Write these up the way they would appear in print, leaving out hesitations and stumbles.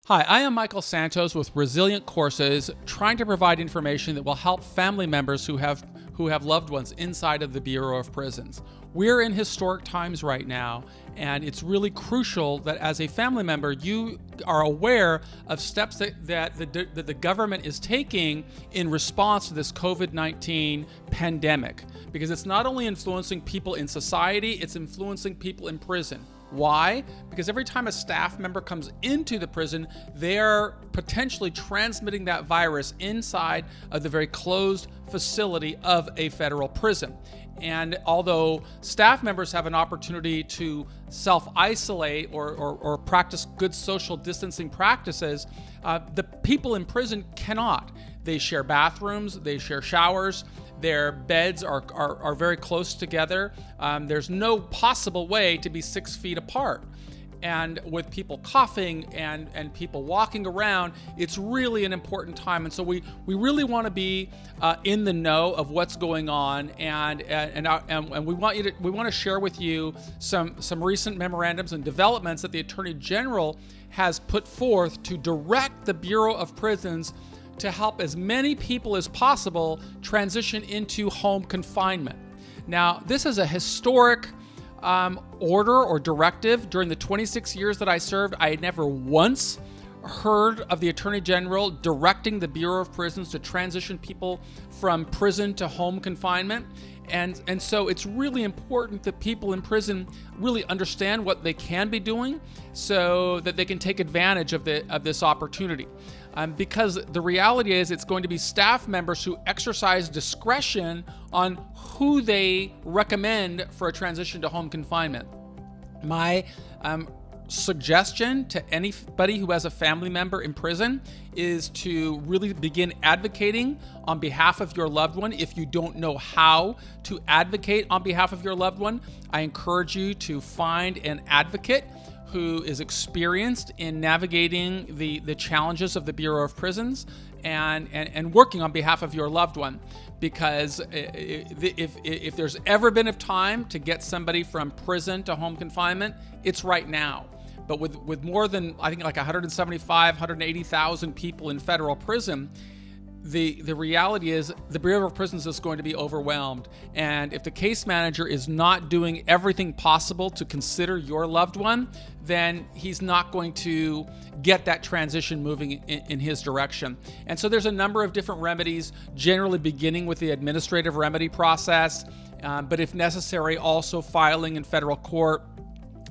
Hi, I am Michael Santos with Resilient Courses, trying to provide information that will help family members who have loved ones inside of the Bureau of Prisons. We're in historic times right now, and it's really crucial that as a family member, you are aware of steps that the government is taking in response to this COVID-19 pandemic, because it's not only influencing people in society, it's influencing people in prison. Why? Because every time a staff member comes into the prison, they are potentially transmitting that virus inside of the very closed facility of a federal prison. And although staff members have an opportunity to self-isolate or practice good social distancing practices, the people in prison cannot. They share bathrooms, they share showers, their beds are very close together. There's no possible way to be 6 feet apart. And with people coughing and people walking around, it's really an important time. And so we really want to be in the know of what's going on, and we want to share with you some recent memorandums and developments that the Attorney General has put forth to direct the Bureau of Prisons to help as many people as possible transition into home confinement. Now, this is a historic order or directive. During the 26 years that I served, I had never once heard of the Attorney General directing the Bureau of Prisons to transition people from prison to home confinement. And so it's really important that people in prison really understand what they can be doing so that they can take advantage of this opportunity. Because the reality is it's going to be staff members who exercise discretion on who they recommend for a transition to home confinement. My suggestion to anybody who has a family member in prison is to really begin advocating on behalf of your loved one. If you don't know how to advocate on behalf of your loved one, I encourage you to find an advocate who is experienced in navigating the challenges of the Bureau of Prisons and working on behalf of your loved one. Because if there's ever been a time to get somebody from prison to home confinement, it's right now. But with more than, I think, like 180,000 people in federal prison, the reality is the Bureau of Prisons is going to be overwhelmed. And if the case manager is not doing everything possible to consider your loved one, then he's not going to get that transition moving in his direction. And so there's a number of different remedies, generally beginning with the administrative remedy process, but if necessary, also filing in federal court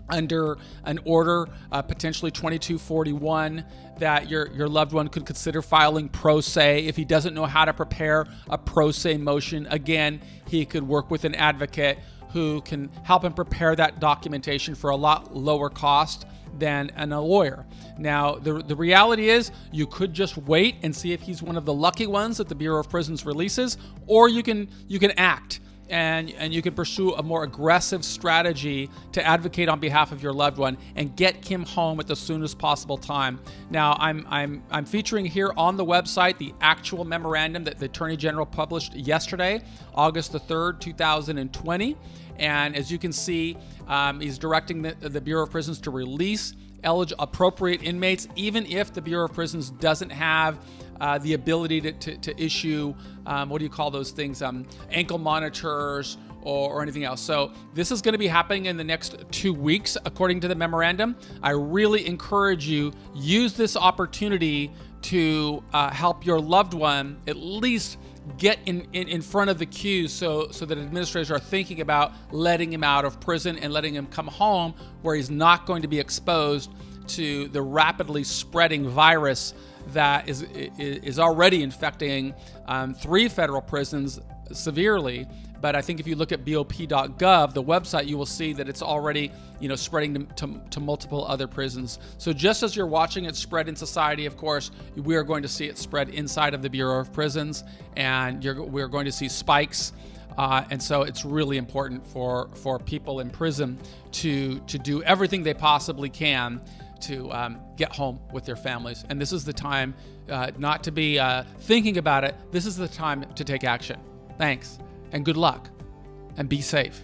under an order, potentially 2241, that your loved one could consider filing pro se. If he doesn't know how to prepare a pro se motion, again, he could work with an advocate who can help him prepare that documentation for a lot lower cost than a lawyer. Now, the reality is you could just wait and see if he's one of the lucky ones that the Bureau of Prisons releases, or you can act. And you can pursue a more aggressive strategy to advocate on behalf of your loved one and get him home at the soonest possible time. Now, I'm featuring here on the website the actual memorandum that the Attorney General published yesterday, August the 3rd, 2020. And as you can see, he's directing the Bureau of Prisons to release appropriate inmates, even if the Bureau of Prisons doesn't have the ability to issue, what do you call those things, ankle monitors or anything else. So this is going to be happening in the next 2 weeks, according to the memorandum. I really encourage you, use this opportunity to help your loved one at least get in front of the queue so that administrators are thinking about letting him out of prison and letting him come home where he's not going to be exposed to the rapidly spreading virus that is already infecting 3 federal prisons severely. But I think if you look at BOP.gov, the website, you will see that it's already spreading to multiple other prisons. So just as you're watching it spread in society, of course, we are going to see it spread inside of the Bureau of Prisons, and we're going to see spikes. And so it's really important for people in prison to do everything they possibly can to get home with their families. And this is the time not to be thinking about it. This is the time to take action. Thanks, and good luck, and be safe.